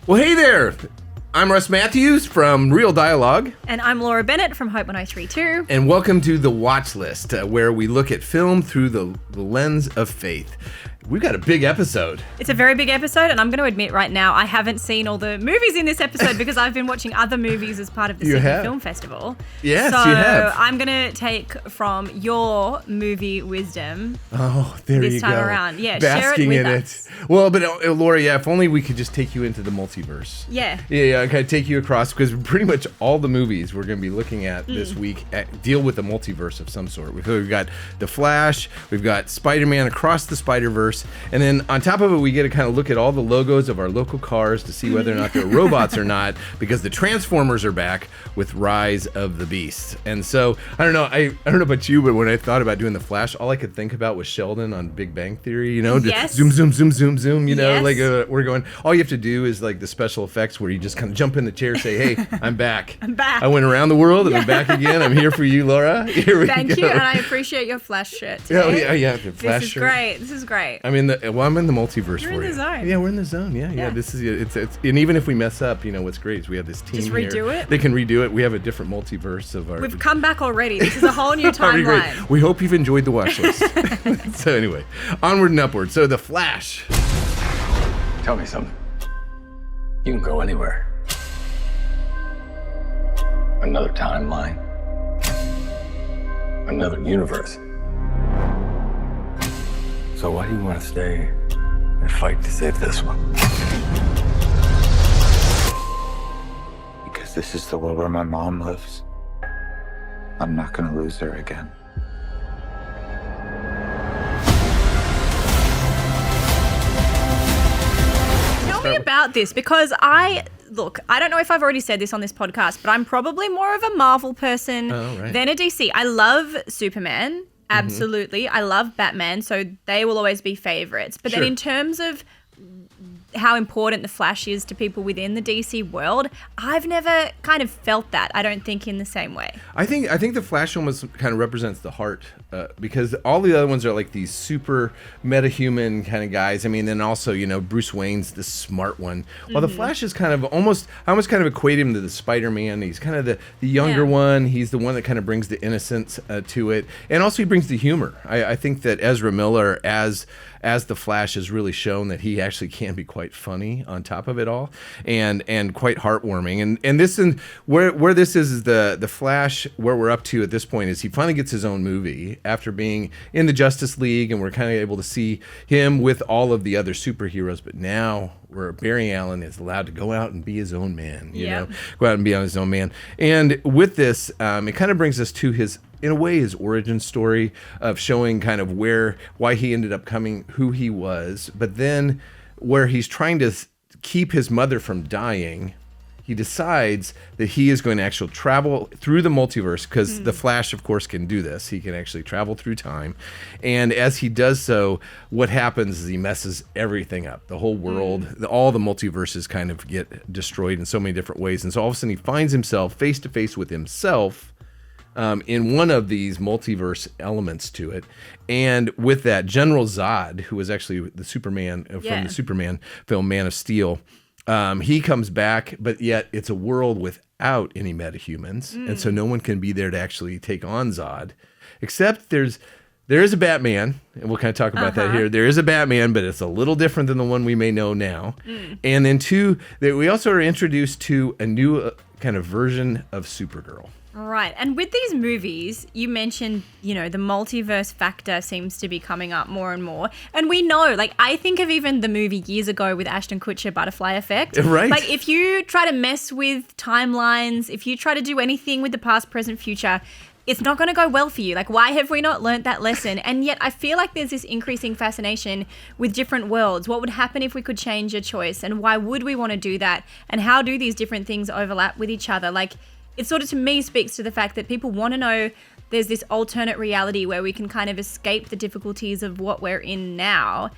Well, hey there. I'm Russ Matthews from Real Dialogue. And I'm Laura Bennett from Hope 1032. And welcome to The Watch List, where we look at film through the lens of faith. We've got a big episode. It's a very big episode, and I'm going to admit right now, I haven't seen all the movies in this episode because I've been watching other movies as part of the Sydney Film Festival. Yes, so you have. I'm going to take from your movie wisdom. Oh, there you go. This time around. Yeah, basking share it with in us. it. Well, but Laura, if only we could just take you into the multiverse. Yeah. Yeah, kind of take you across, because pretty much all the movies we're going to be looking at this week deal with a multiverse of some sort. We've got The Flash, we've got Spider-Man Across the Spider-Verse, and then on top of it, we get to kind of look at all the logos of our local cars to see whether or not they're robots or not, because the Transformers are back with Rise of the Beast. And so, I don't know, I don't know about you, but when I thought about doing The Flash, all I could think about was Sheldon on Big Bang Theory, you know, Yes. zoom, zoom, zoom, zoom, zoom, you know, Yes. like we're going, all you have to do is like the special effects where you just kind of jump in the chair, say, hey, I'm back. I'm back. I went around the world and I'm back again. I'm here for you, Laura. Here we Thank go. you, and I appreciate your Flash shirt today. Oh, yeah, the Flash This is shirt. great. This is great. I'm in the multiverse. You're for in the you. zone. Yeah, we're in the zone. Yeah. This is it's and even if we mess up, you know what's great is we have this team Just redo here. it? They can redo it. We have a different multiverse of our. We've come back already. This is a whole new Already great. timeline. We hope you've enjoyed the watch list. So anyway, onward and upward. So The Flash. Tell me something. You can go anywhere. Another timeline. Another universe. So why do you want to stay and fight to save this one? Because this is the world where my mom lives. I'm not gonna lose her again. Tell me about this, because I don't know if I've already said this on this podcast, but I'm probably more of a Marvel person than a DC. I love Superman. Absolutely. I love Batman, so they will always be favorites. But then in terms of how important the Flash is to people within the DC world, I've never kind of felt that, I don't think, in the same way. I think the Flash almost kind of represents the heart, because all the other ones are like these super metahuman kind of guys. I mean, then also, you know, Bruce Wayne's the smart one. While the Flash is kind of I almost kind of equate him to the Spider-Man. He's kind of the younger one. He's the one that kind of brings the innocence to it, and also he brings the humor. I think that Ezra Miller as the Flash has really shown that he actually can be quite funny on top of it all, and quite heartwarming. And this, and where this is the Flash, where we're up to at this point is he finally gets his own movie after being in the Justice League, and we're kind of able to see him with all of the other superheroes. But now where Barry Allen is allowed to go out and be his own man, you know, go out and be on his own man. And with this, it kind of brings us to his, in a way, his origin story of showing kind of why he ended up coming who he was, but then where he's trying to keep his mother from dying. He decides that he is going to actually travel through the multiverse, because the Flash, of course, can do this. He can actually travel through time. And as he does so, what happens is he messes everything up. The whole world, all the multiverses kind of get destroyed in so many different ways. And so all of a sudden he finds himself face to face with himself in one of these multiverse elements to it. And with that, General Zod, who was actually the Superman from the Superman film Man of Steel, he comes back, but yet it's a world without any metahumans, and so no one can be there to actually take on Zod, except there is a Batman, and we'll kind of talk about that here. There is a Batman, but it's a little different than the one we may know now. And then two, that we also are introduced to a new kind of version of Supergirl. Right. And with these movies, you mentioned, you know, the multiverse factor seems to be coming up more and more. And we know, like, I think of even the movie years ago with Ashton Kutcher, Butterfly Effect. Right. Like, if you try to mess with timelines, if you try to do anything with the past, present, future, it's not going to go well for you. Like, why have we not learnt that lesson? And yet I feel like there's this increasing fascination with different worlds. What would happen if we could change a choice? And why would we want to do that? And how do these different things overlap with each other? Like, it sort of, to me, speaks to the fact that people want to know there's this alternate reality where we can kind of escape the difficulties of what we're in now.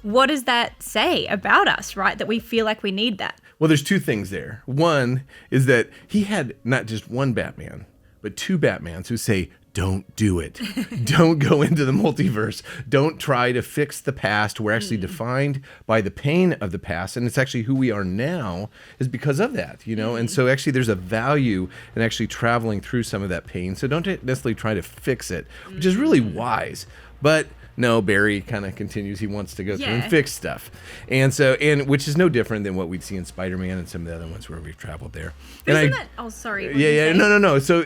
What does that say about us, right? That we feel like we need that. Well, there's two things there. One is that he had not just one Batman, but two Batmans who say, don't do it. Don't go into the multiverse. Don't try to fix the past. We're actually defined by the pain of the past. And it's actually who we are now is because of that, you know? And so actually there's a value in actually traveling through some of that pain. So don't necessarily try to fix it, which is really wise. But no, Barry kind of continues. He wants to go through and fix stuff. And so, and which is no different than what we'd see in Spider-Man and some of the other ones where we've traveled there. Oh, sorry. No. So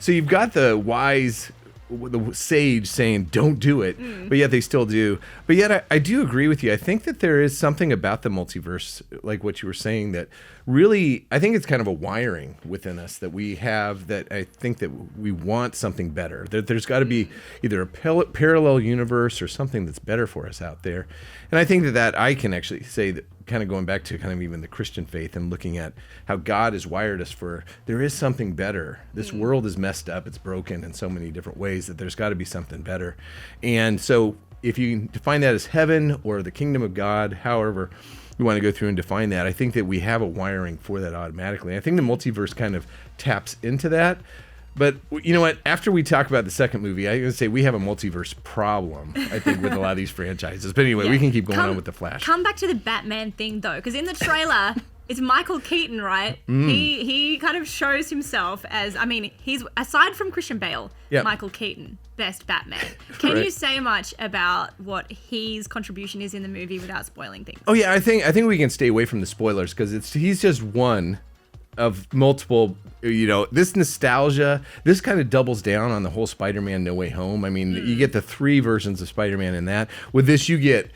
you've got the wise, the sage saying, don't do it, but yet they still do. But yet I do agree with you. I think that there is something about the multiverse, like what you were saying, that really, I think it's kind of a wiring within us that we have, that I think that we want something better. There's got to be either a parallel universe or something that's better for us out there. And I think that I can actually say that, kind of going back to kind of even the Christian faith and looking at how God has wired us for, there is something better. This world is messed up. It's broken in so many different ways that there's got to be something better. And so if you define that as heaven or the kingdom of God, however you want to go through and define that, I think that we have a wiring for that automatically. I think the multiverse kind of taps into that. But you know what? After we talk about the second movie, I'm going to say we have a multiverse problem, I think, with a lot of these franchises. But anyway, we can keep going on with The Flash. Come back to the Batman thing, though, because in the trailer, it's Michael Keaton, right? He kind of shows himself as, I mean, he's, aside from Christian Bale, Michael Keaton, best Batman. Can you say much about what his contribution is in the movie without spoiling things? Oh, yeah, I think we can stay away from the spoilers because he's just one of multiple, you know, this nostalgia, this kind of doubles down on the whole Spider-Man No Way Home. I mean, you get the 3 versions of Spider-Man in that. With this, you get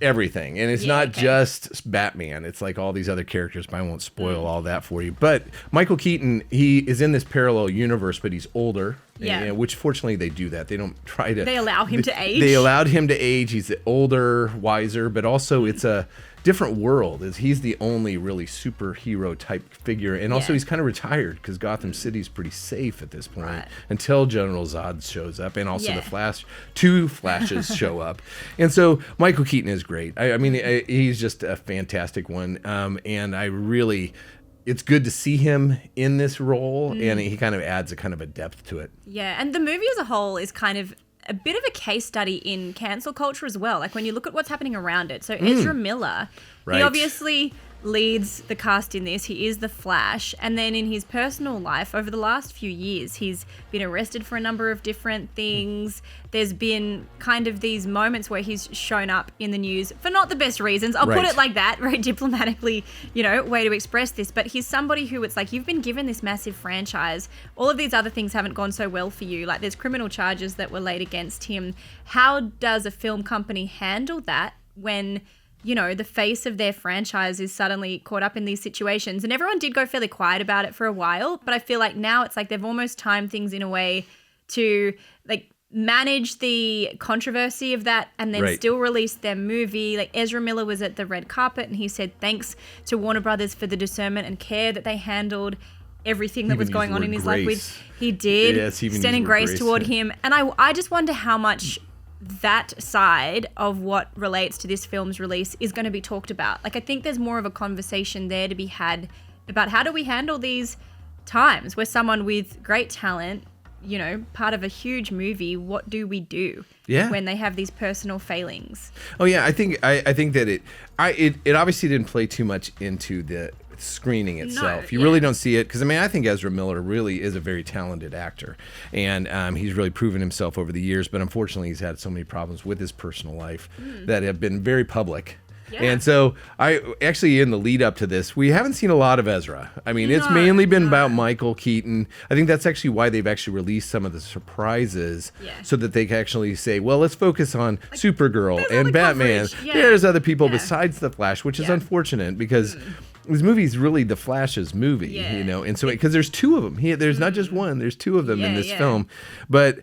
everything. And it's not just Batman. It's like all these other characters, but I won't spoil all that for you. But Michael Keaton, he is in this parallel universe, but he's older. Yeah. Which fortunately they do that. They don't try to... They allow him to age. They allowed him to age. He's older, wiser, but also it's a different world. He's the only really superhero type figure. And also he's kind of retired because Gotham City's pretty safe at this point until General Zod shows up and also the Flash. 2 Flashes show up. And so Michael Keaton is great. I mean, he's just a fantastic one. And I really... It's good to see him in this role, and he kind of adds a kind of a depth to it. Yeah, and the movie as a whole is kind of a bit of a case study in cancel culture as well. Like when you look at what's happening around it. So Ezra Miller, he obviously leads the cast in this. He is the Flash. And then in his personal life, over the last few years, he's been arrested for a number of different things. There's been kind of these moments where he's shown up in the news for not the best reasons. I'll put it like that, very diplomatically, you know, way to express this. But he's somebody who it's like, you've been given this massive franchise. All of these other things haven't gone so well for you. Like there's criminal charges that were laid against him. How does a film company handle that when, you know, the face of their franchise is suddenly caught up in these situations? And everyone did go fairly quiet about it for a while, but I feel like now it's like they've almost timed things in a way to like manage the controversy of that and then still release their movie. Like Ezra Miller was at the red carpet and he said thanks to Warner Brothers for the discernment and care that they handled everything that was going on in his life with. He did, extending grace toward him. And I just wonder how much that side of what relates to this film's release is going to be talked about. Like I think there's more of a conversation there to be had about how do we handle these times where someone with great talent, you know, part of a huge movie, what do we do when they have these personal failings? Oh yeah, I think that it obviously didn't play too much into the screening itself. You really don't see it because I mean I think Ezra Miller really is a very talented actor and he's really proven himself over the years, but unfortunately he's had so many problems with his personal life that have been very public. And so I actually, in the lead up to this, we haven't seen a lot of Ezra. I mean, it's mainly been about Michael Keaton. I think that's actually why they've actually released some of the surprises so that they can actually say, well, let's focus on like, Supergirl and Batman. There's other people besides the Flash, which is unfortunate because this movie is really the Flash's movie, you know, and so because there's 2 of them. There's not just one. There's 2 of them in this film. But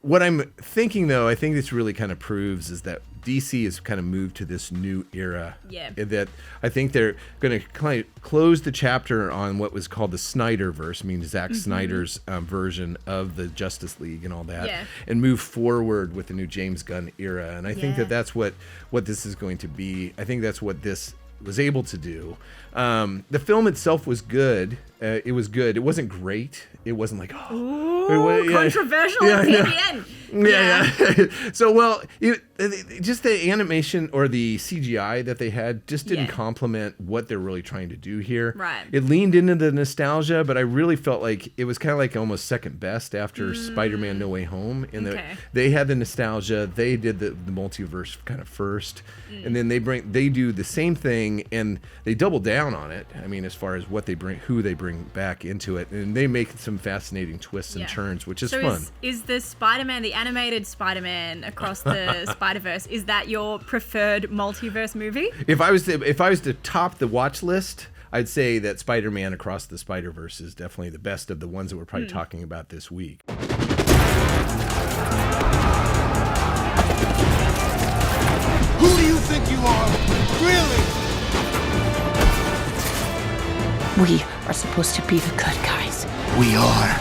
what I'm thinking though, I think this really kind of proves is that DC has kind of moved to this new era. That I think they're going to kind of close the chapter on what was called the Snyderverse, meaning Zack Snyder's version of the Justice League and all that, and move forward with the new James Gunn era. And I think that that's what this is going to be. I think that's what this was able to do. The film itself was good. It was good. It wasn't great. It wasn't like, oh, Ooh, controversial opinion. Yeah. So, well, just the animation or the CGI that they had just didn't complement what they're really trying to do here. Right. It leaned into the nostalgia, but I really felt like it was kind of like almost second best after Spider-Man No Way Home. And they had the nostalgia. They did the multiverse kind of first. And then they do the same thing and they double down on it. I mean, as far as what they bring, who they bring back into it. And they make some fascinating twists and turns, which is fun. Is the Spider-Man, the animated Spider-Man across the Spider-Verse, is that your preferred multiverse movie? If I was to top the watch list, I'd say that Spider-Man Across the Spider-Verse is definitely the best of the ones that we're probably talking about this week. Who do you think you are? Really? We are supposed to be the good guys. We are.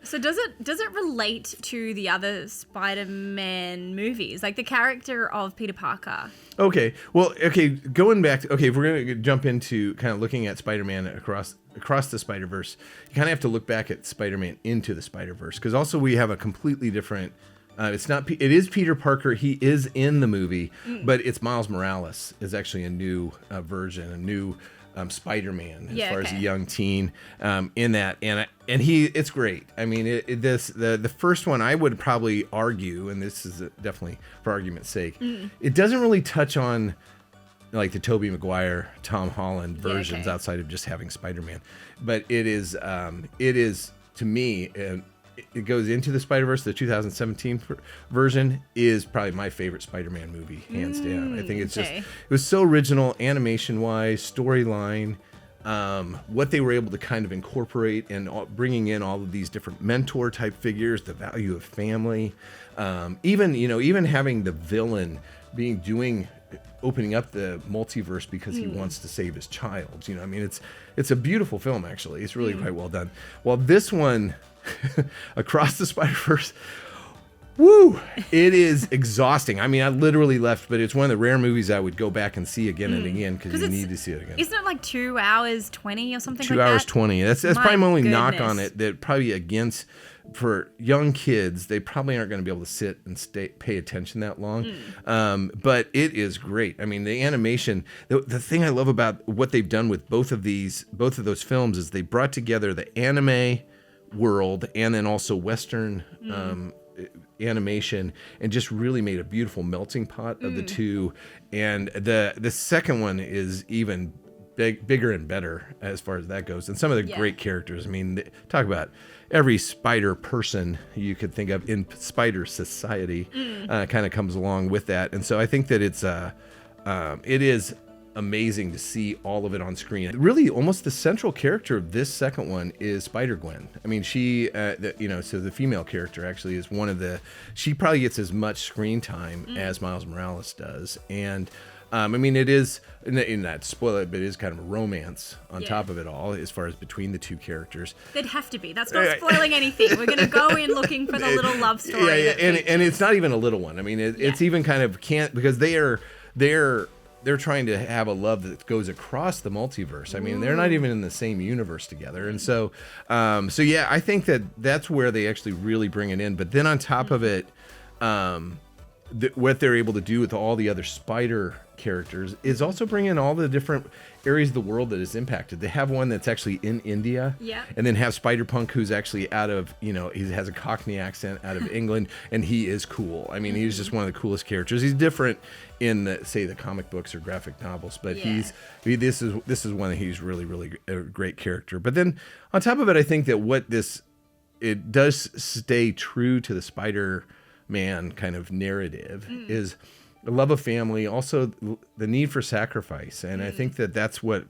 So does it relate to the other Spider-Man movies, like the character of Peter Parker? Okay, well, going back to, if we're going to jump into kind of looking at Spider-Man across the Spider-Verse, you kind of have to look back at Spider-Man Into the Spider-Verse, because also we have a completely different, it is Peter Parker, he is in the movie, but it's Miles Morales is actually a new version, a new Spider-Man as far as a young teen in that, and it's great. I mean, the first one I would probably argue, and this is definitely for argument's sake, it doesn't really touch on like the Tobey Maguire, Tom Holland versions outside of just having Spider-Man, but it is to me. It goes into the Spider-Verse. The 2017 version is probably my favorite Spider-Man movie, hands down. I think it's it was so original, animation-wise, storyline, what they were able to kind of incorporate and bringing in all of these different mentor-type figures, the value of family, even having the villain opening up the multiverse because he wants to save his child. I mean, it's a beautiful film, actually. It's really quite well done. Well, this one, Across the Spider-Verse, woo, it is exhausting. I mean, I literally left, but it's one of the rare movies I would go back and see again and again because you need to see it again. Isn't it like 2 hours 20 or something like that? 2 hours 20. That's probably my only knock on goodness. it. That probably against, for young kids, they probably aren't going to be able to sit and pay attention that long. But it is great. I mean, the animation, the thing I love about what they've done with both of those films is they brought together the anime world and then also Western animation and just really made a beautiful melting pot of the two. And the second one is even bigger and better as far as that goes. And some of the great characters. I mean, talk about every spider person you could think of in Spider Society kind of comes along with that. And so I think that it is amazing to see all of it on screen. Really, almost the central character of this second one is Spider-Gwen. I mean, she, so the female character actually is she probably gets as much screen time as Miles Morales does. And I mean, it is, not spoil it, but it is kind of a romance on top of it all, as far as between the two characters. They'd have to be. That's not spoiling anything. We're going to go in looking for the little love story. And it's not even a little one. I mean, it's even kind of because they're trying to have a love that goes across the multiverse. I mean, they're not even in the same universe together. And so I think that's where they actually really bring it in. But then on top of it, what they're able to do with all the other Spider characters is also bring in all the different areas of the world that is impacted. They have one that's actually in India, and then have Spider-Punk, who's actually out of, he has a Cockney accent out of England, and he is cool. I mean, he's just one of the coolest characters. He's different in the comic books or graphic novels, but this is one that he's really, really a great character. But then on top of it, I think that it does stay true to the Spider-Man kind of narrative is the love of family, also the need for sacrifice. And I think that's what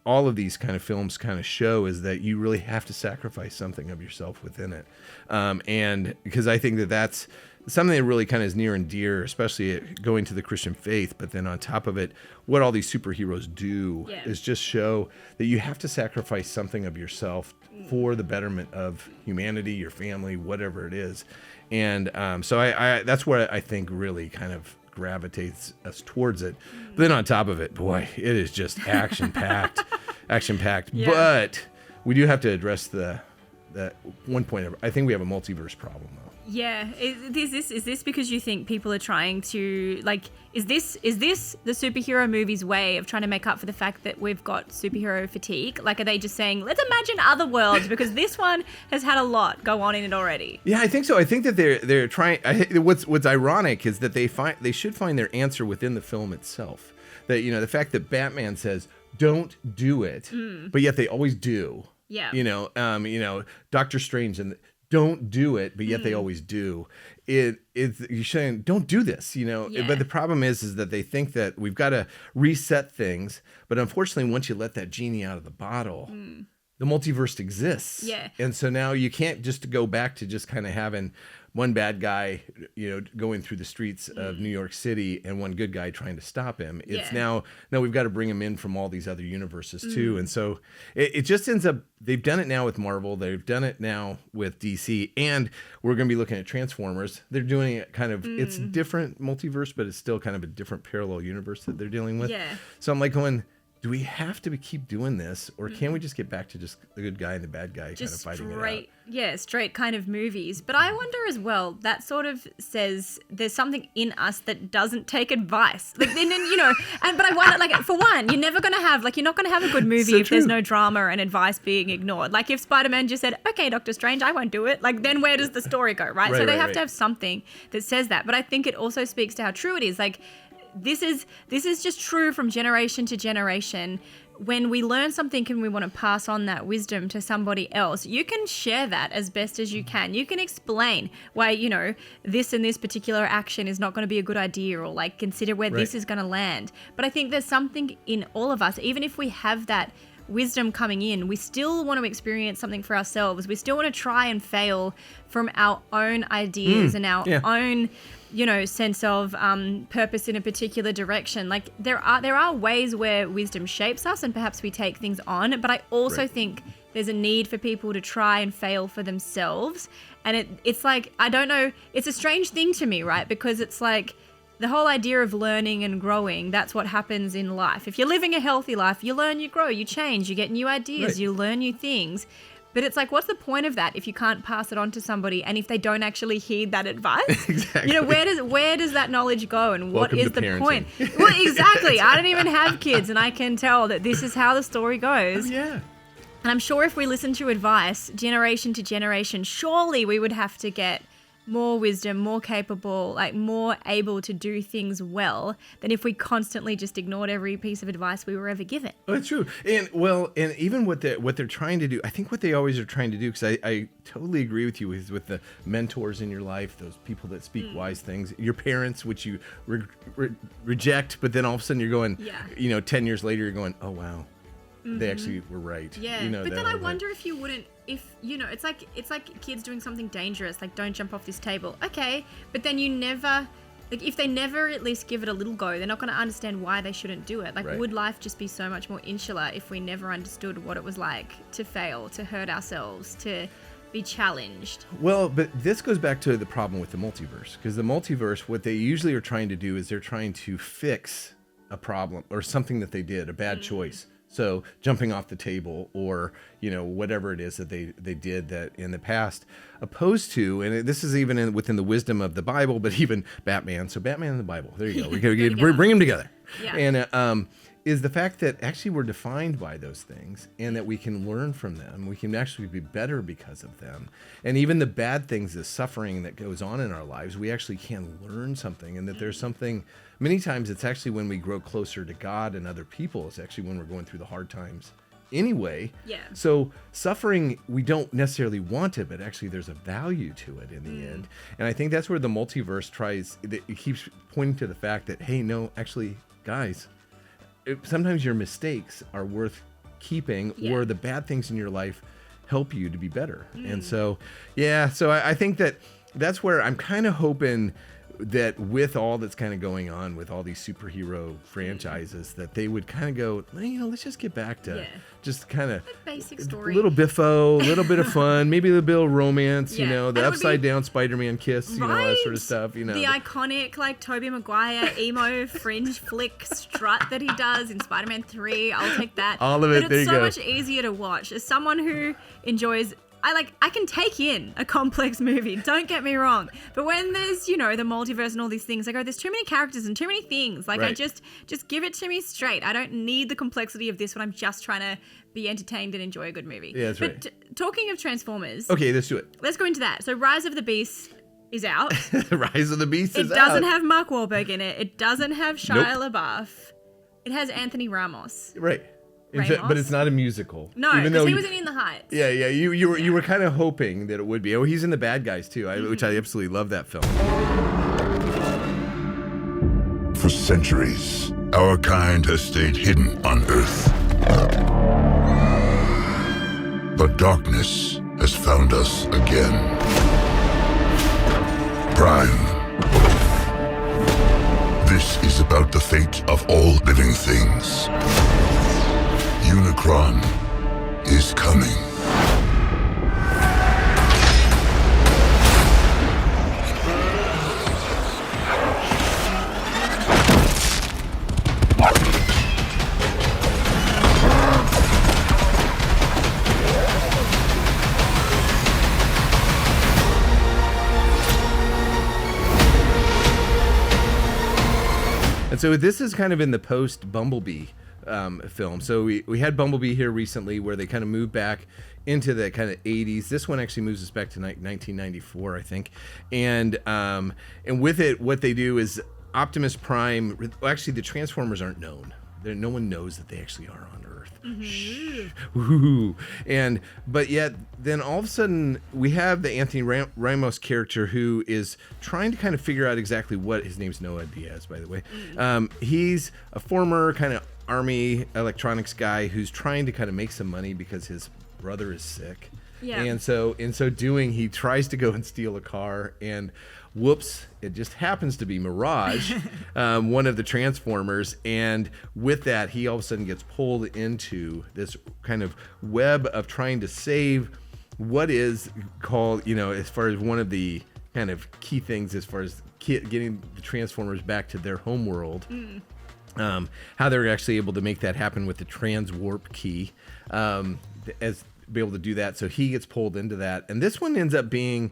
all of these kind of films kind of show, is that you really have to sacrifice something of yourself within it. And because I think that's something that really kind of is near and dear, especially going to the Christian faith. But then on top of it, what all these superheroes do is just show that you have to sacrifice something of yourself for the betterment of humanity, your family, whatever it is. And so I that's what I think really kind of gravitates us towards it. But then on top of it, boy, it is just action packed, Yeah. But we do have to address that one point. I think we have a multiverse problem, though. Yeah. Is this because you think people are trying to, like, is this the superhero movie's way of trying to make up for the fact that we've got superhero fatigue? Like, are they just saying, let's imagine other worlds because this one has had a lot go on in it already? Yeah, I think so. I think that they're trying. What's ironic is that they should find their answer within the film itself. That, you know, the fact that Batman says don't do it, but yet they always do. Yeah. You know, Doctor Strange and don't do it, but yet they always do. You're saying don't do this, you know. Yeah. But the problem is that they think that we've got to reset things. But unfortunately, once you let that genie out of the bottle, the multiverse exists. Yeah. And so now you can't just go back to just kind of having one bad guy, you know, going through the streets of New York City and one good guy trying to stop him. It's now we've got to bring him in from all these other universes too. And so it just ends up, they've done it now with Marvel. They've done it now with DC, and we're going to be looking at Transformers. They're doing it kind of, it's different multiverse, but it's still kind of a different parallel universe that they're dealing with. Yeah. So I'm like going, do we have to keep doing this, or can we just get back to just the good guy and the bad guy Just kind of fighting it out? Yeah, straight kind of movies. But I wonder as well, that sort of says there's something in us that doesn't take advice. Like, then, you know, but I wonder, like, for one, you're not going to have a good movie if there's no drama and advice being ignored. Like, if Spider-Man just said, okay, Doctor Strange, I won't do it, like, then where does the story go, right? So they have to have something that says that. But I think it also speaks to how true it is. Like, this is just true from generation to generation. When we learn something and we want to pass on that wisdom to somebody else, you can share that as best as you can. You can explain why, you know, this and this particular action is not going to be a good idea, or like consider where this is going to land. But I think there's something in all of us, even if we have that wisdom coming in, we still want to experience something for ourselves. We still want to try and fail from our own ideas and our own, you know, sense of purpose in a particular direction. Like, there are ways where wisdom shapes us and perhaps we take things on, but I also think there's a need for people to try and fail for themselves. And it's like, I don't know, it's a strange thing to me, right? Because it's like, the whole idea of learning and growing, that's what happens in life. If you're living a healthy life, you learn, you grow, you change, you get new ideas, you learn new things. But it's like, what's the point of that if you can't pass it on to somebody, and if they don't actually heed that advice? Exactly. You know, where does that knowledge go, and what Welcome is to the parenting. point? Well, exactly. I don't even have kids, and I can tell that this is how the story goes. Yeah. And I'm sure if we listen to advice generation to generation, surely we would have to get more wisdom, more capable, like more able to do things well than if we constantly just ignored every piece of advice we were ever given. Oh, that's true. And even what they're trying to do, I think what they always are trying to do, because I totally agree with you, is with the mentors in your life, those people that speak wise things, your parents, which you reject, but then all of a sudden you're going, you know, 10 years later, you're going, oh, wow. They actually were right. Yeah, you know, but then I wonder if you wouldn't, if, you know, it's like kids doing something dangerous, like don't jump off this table. Okay, but then you never, like if they never at least give it a little go, they're not going to understand why they shouldn't do it. Like, would life just be so much more insular if we never understood what it was like to fail, to hurt ourselves, to be challenged? Well, but this goes back to the problem with the multiverse, because the multiverse, what they usually are trying to do is they're trying to fix a problem or something that they did, a bad choice. So jumping off the table, or, you know, whatever it is that they did that in the past, opposed to, and this is even within the wisdom of the Bible, but even Batman. So Batman and the Bible, there you go. We're going to bring them together. Yeah. And is the fact that actually we're defined by those things, and that we can learn from them. We can actually be better because of them. And even the bad things, the suffering that goes on in our lives, we actually can learn something, and that there's something. Many times it's actually when we grow closer to God and other people. It's actually when we're going through the hard times anyway. Yeah. So suffering, we don't necessarily want it, but actually there's a value to it in the end. And I think that's where the multiverse it keeps pointing to the fact that, hey, no, actually, guys, sometimes your mistakes are worth keeping, or the bad things in your life help you to be better. And so, so I think that's where I'm kind of hoping that with all that's kind of going on with all these superhero franchises, that they would kind of go, let's just get back to just kind of basic story, a little biffo, a little bit of fun, maybe a little bit of romance, Yeah. the upside down Spider-Man kiss, all that sort of stuff, The iconic like Tobey Maguire emo fringe flick strut that he does in Spider-Man 3. I'll take that. All of it. But There it's you so go. much easier to watch as someone who enjoys. I can take in a complex movie, don't get me wrong. But when there's, the multiverse and all these things, I go, there's too many characters and too many things. Like, Right. I just give it to me straight. I don't need the complexity of this when I'm just trying to be entertained and enjoy a good movie. Yeah, that's right. But talking of Transformers, Okay, let's do it. let's go into that. So Rise of the Beast is out. Rise of the Beast It is doesn't out. have Mark Wahlberg in it. It doesn't have Shia LaBeouf. It has Anthony Ramos. Right. Ramos? But it's not a musical. No, Even because though he was in The Heights. Yeah, you were kind of hoping that it would be. Oh, he's in The Bad Guys too, which I absolutely love that film. For centuries, our kind has stayed hidden on Earth. But darkness has found us again. Prime. This is about the fate of all living things. Unicron is coming. And so this is kind of in the post Bumblebee film. So we had Bumblebee here recently where they kind of moved back into the kind of 80s. This one actually moves us back to 1994, I think. And with it, what they do is Optimus Prime, actually the Transformers aren't known. No one knows that they actually are on Earth. Woo-hoo. But yet then all of a sudden we have the Anthony Ramos character who is trying to kind of figure out exactly what his name's Noah Diaz, by the way. He's a former kind of army electronics guy who's trying to kind of make some money because his brother is sick. Yeah. And so in so doing, he tries to go and steal a car, and whoops, it just happens to be Mirage, one of the Transformers. And with that, he all of a sudden gets pulled into this kind of web of trying to save what is called, as far as one of the kind of key things as far as getting the Transformers back to their home world. How they're actually able to make that happen with the transwarp key, as be able to do that. So he gets pulled into that, and this one ends up being,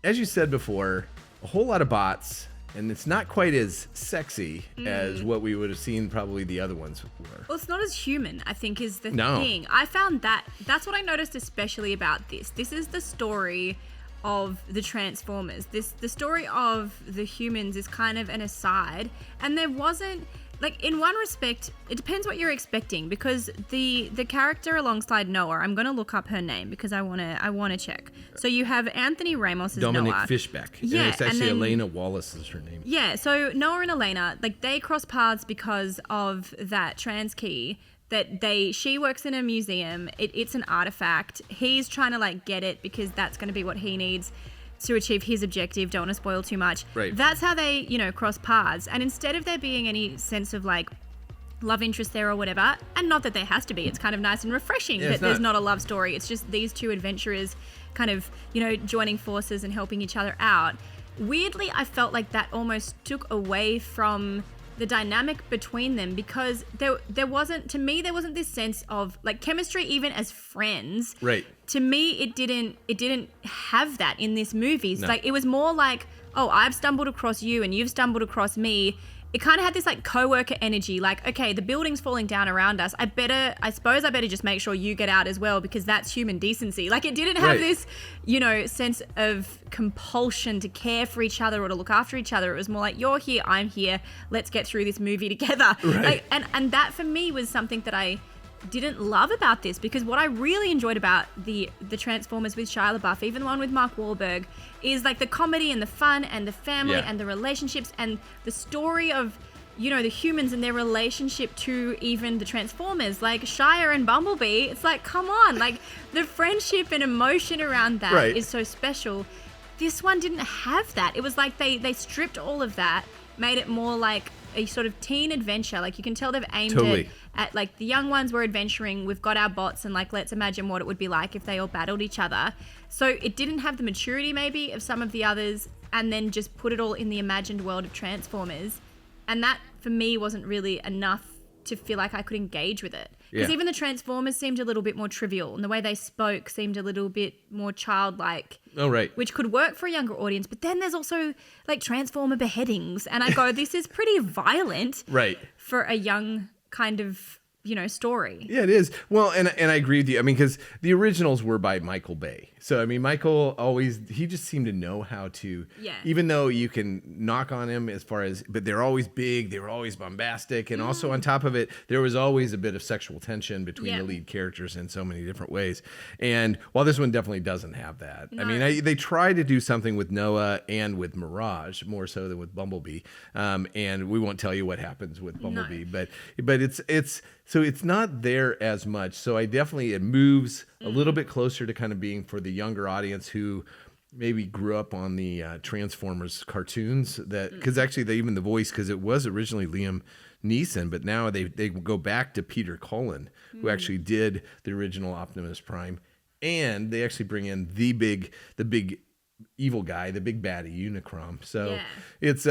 as you said before, a whole lot of bots, and it's not quite as sexy as what we would have seen probably the other ones were. Well, it's not as human, I think, is the No. thing. I found that's what I noticed especially about this. This is the story of the Transformers. The story of the humans is kind of an aside, and there wasn't, like, in one respect, it depends what you're expecting, because the character alongside Noah, I'm going to look up her name because I want to check. So you have Anthony Ramos as Dominic Noah. Fishback. Yeah, And it's and actually then- Elena Wallace is her name. Yeah, so Noah and Elena, like, they cross paths because of that trans key that she works in a museum. It's an artifact. He's trying to, like, get it because that's going to be what he needs to achieve his objective. Don't want to spoil too much. Right. That's how they, cross paths. And instead of there being any sense of, like, love interest there or whatever, and not that there has to be, it's kind of nice and refreshing Yeah, that it's there's not. not a love story. It's just these two adventurers kind of, joining forces and helping each other out. Weirdly, I felt like that almost took away from the dynamic between them, because there wasn't this sense of, like, chemistry even as friends. Right. To me, it didn't have that in this movie. It's No. like, it was more like, oh, I've stumbled across you and you've stumbled across me. It kind of had this, like, co-worker energy, like, okay, the building's falling down around us. I suppose I better just make sure you get out as well, because that's human decency. Like, it didn't have Right. this, sense of compulsion to care for each other or to look after each other. It was more like, you're here, I'm here, let's get through this movie together. Right. Like, and that for me was something that I didn't love about this, because what I really enjoyed about the Transformers with Shia LaBeouf, even the one with Mark Wahlberg, is, like, the comedy and the fun and the family Yeah. and the relationships and the story of, the humans and their relationship to even the Transformers, like Shia and Bumblebee. It's like, come on, like, the friendship and emotion around that is Right. so special. this one didn't have that. It was like they stripped all of that, made it more like a sort of teen adventure. Like, you can tell they've aimed it at, like, the young ones were adventuring. We've got our bots, and, like, let's imagine what it would be like if they all battled each other. So it didn't have the maturity maybe of some of the others, and then just put it all in the imagined world of Transformers. And that, for me, wasn't really enough to feel like I could engage with it. Because even the Transformers seemed a little bit more trivial, and the way they spoke seemed a little bit more childlike. Oh, right. Which could work for a younger audience. But then there's also, like, Transformer beheadings. And I go, this is pretty violent for a young kind of, you know, story. Yeah, it is. Well, and I agree with you. I mean, because the originals were by Michael Bay. So, I mean, Michael he just seemed to know how to, even though you can knock on him as far as, but they're always big, they were always bombastic. And also on top of it, there was always a bit of sexual tension between the lead characters in so many different ways. And while this one definitely doesn't have that, I mean, they try to do something with Noah and with Mirage, more so than with Bumblebee. And we won't tell you what happens with Bumblebee, but so it's not there as much. So it moves a little bit closer to kind of being for the younger audience who maybe grew up on the Transformers cartoons. Because actually, even the voice, because it was originally Liam Neeson, but now they go back to Peter Cullen, who actually did the original Optimus Prime, and they actually bring in the big evil guy, the big baddie Unicron. So it's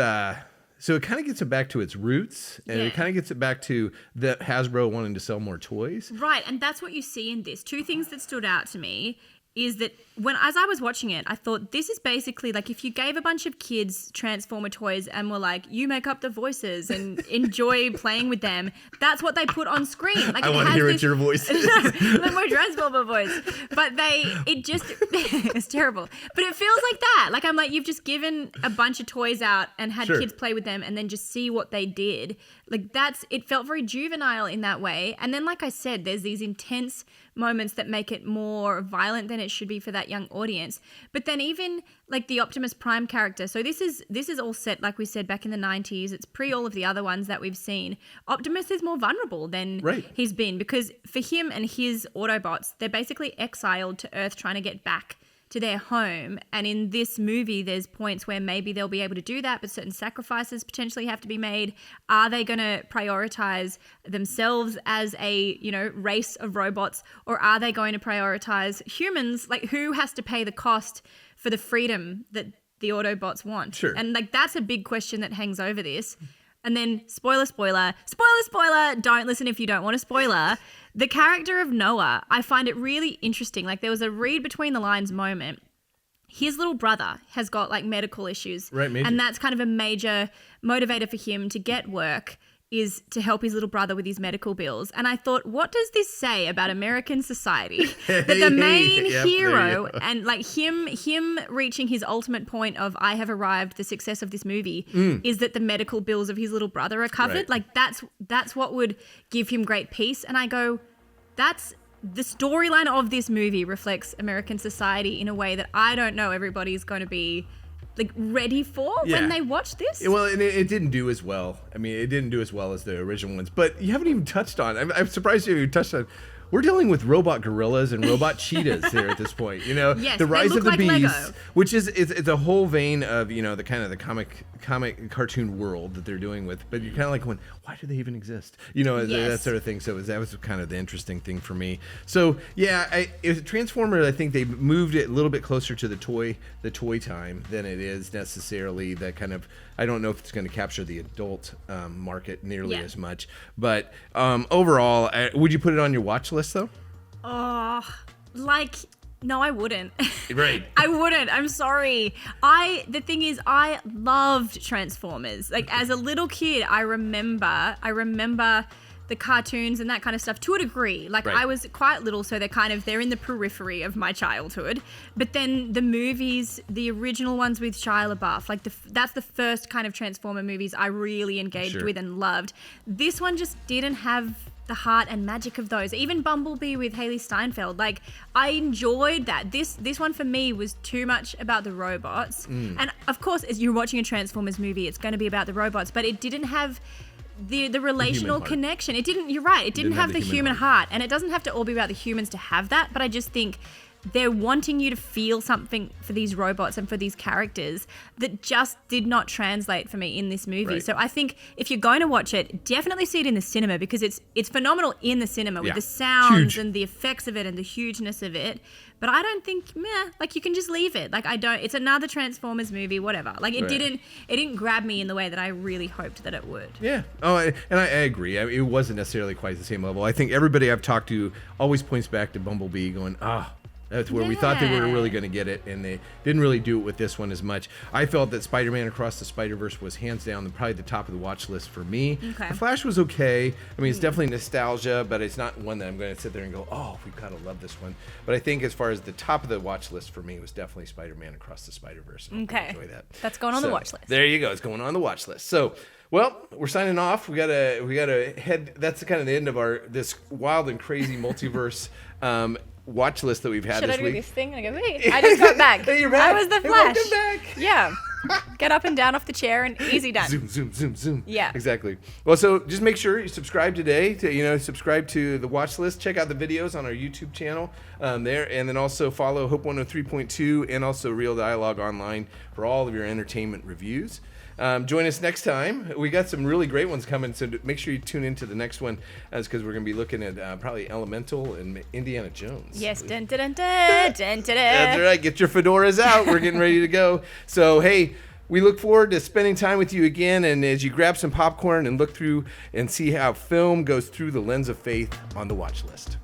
So it kind of gets it back to its roots, and it kind of gets it back to the Hasbro wanting to sell more toys. Right, and that's what you see in this. Two things that stood out to me is that as I was watching it, I thought this is basically like if you gave a bunch of kids Transformer toys and were like, you make up the voices and enjoy playing with them, that's what they put on screen. Like, I want to hear what your voice is. The more Transformer voice. But it's terrible. But it feels like that. Like, I'm like, you've just given a bunch of toys out and had kids play with them and then just see what they did. Like, it felt very juvenile in that way. And then, like I said, there's these intense moments that make it more violent than it should be for that young audience. But then even like the Optimus Prime character, so this is all set, like we said, back in the 90s. It's pre all of the other ones that we've seen. Optimus is more vulnerable than he's been, because for him and his Autobots, they're basically exiled to Earth trying to get back to their home. And in this movie, there's points where maybe they'll be able to do that, but certain sacrifices potentially have to be made. Are they going to prioritize themselves as a, race of robots, or are they going to prioritize humans? Like, who has to pay the cost for the freedom that the Autobots want? Sure. And like, that's a big question that hangs over this. And then spoiler, don't listen if you don't want a spoiler. The character of Noah, I find it really interesting. Like, there was a read between the lines moment. His little brother has got like medical issues. Right, major. And that's kind of a major motivator for him to get work, is to help his little brother with his medical bills. And I thought, what does this say about American society? That the main hero and like him reaching his ultimate point of I have arrived, the success of this movie, is that the medical bills of his little brother are covered. Right. Like, that's what would give him great peace. And I go, that's the storyline of this movie reflects American society in a way that I don't know everybody's going to be like ready for when they watch this. Well, and it didn't do as well. I mean, it didn't do as well as the original ones. But you haven't even touched on. I'm surprised you touched on. We're dealing with robot gorillas and robot cheetahs here at this point. Yes, the rise they look of the like beast, Lego. which is it's a whole vein of the kind of the comic cartoon world that they're doing with. But you're kind of like going, why do they even exist? That sort of thing. So that was kind of the interesting thing for me. So Transformers, I think they moved it a little bit closer to the toy time than it is necessarily that kind of. I don't know if it's going to capture the adult market nearly as much. But overall, would you put it on your watch list though? Oh, no, I wouldn't. Right. I wouldn't. I'm sorry. The thing is, I loved Transformers. Like, as a little kid, I remember the cartoons and that kind of stuff to a degree. Like, I was quite little, so they're in the periphery of my childhood. But then the movies, the original ones with Shia LaBeouf, like that's the first kind of Transformer movies I really engaged with and loved. This one just didn't have the heart and magic of those. Even Bumblebee with Haley Steinfeld, like, I enjoyed that. This one for me was too much about the robots. And of course, as you're watching a Transformers movie, it's going to be about the robots, but it didn't have the relational connection. It didn't. You're right. It didn't have the human heart, and it doesn't have to all be about the humans to have that. But I just think they're wanting you to feel something for these robots and for these characters that just did not translate for me in this movie. Right. So I think if you're going to watch it, definitely see it in the cinema, because it's phenomenal in the cinema with Yeah. the sounds Huge. and the effects of it and the hugeness of it. But I don't think, like, you can just leave it. Like, it's another Transformers movie, whatever. Like, it Right. didn't grab me in the way that I really hoped that it would. Yeah. Oh, and I agree. I mean, it wasn't necessarily quite the same level. I think everybody I've talked to always points back to Bumblebee going, that's where we thought they were really going to get it, and they didn't really do it with this one as much. I felt that Spider-Man Across the Spider-Verse was hands down probably the top of the watch list for me. Okay. The Flash was okay. I mean, it's definitely nostalgia, but it's not one that I'm going to sit there and go, oh, we've got to love this one. But I think as far as the top of the watch list for me was definitely Spider-Man Across the Spider-Verse. Okay. Enjoy that. That's going on the watch list. There you go. It's going on the watch list. So, well, we're signing off. We gotta head. That's kind of the end of this wild and crazy multiverse watch list that we've had Should this I do week. this thing? And I go, wait, I just got back. Hey, you're back. I was the Hey, Flash. welcome back. Yeah. Get up and down off the chair and easy done. Zoom, zoom, zoom, zoom. Yeah. Exactly. Well, so just make sure you subscribe today. Subscribe to the watch list. Check out the videos on our YouTube channel there, and then also follow Hope 103.2 and also Real Dialogue Online for all of your entertainment reviews. Join us next time. We got some really great ones coming, so make sure you tune into the next one, because we're going to be looking at probably Elemental and Indiana Jones. Yes. Dun, dun, dun, dun, dun, dun, That's right. Get your fedoras out. We're getting ready to go. So, hey, we look forward to spending time with you again. And as you grab some popcorn and look through and see how film goes through the lens of faith on the watch list.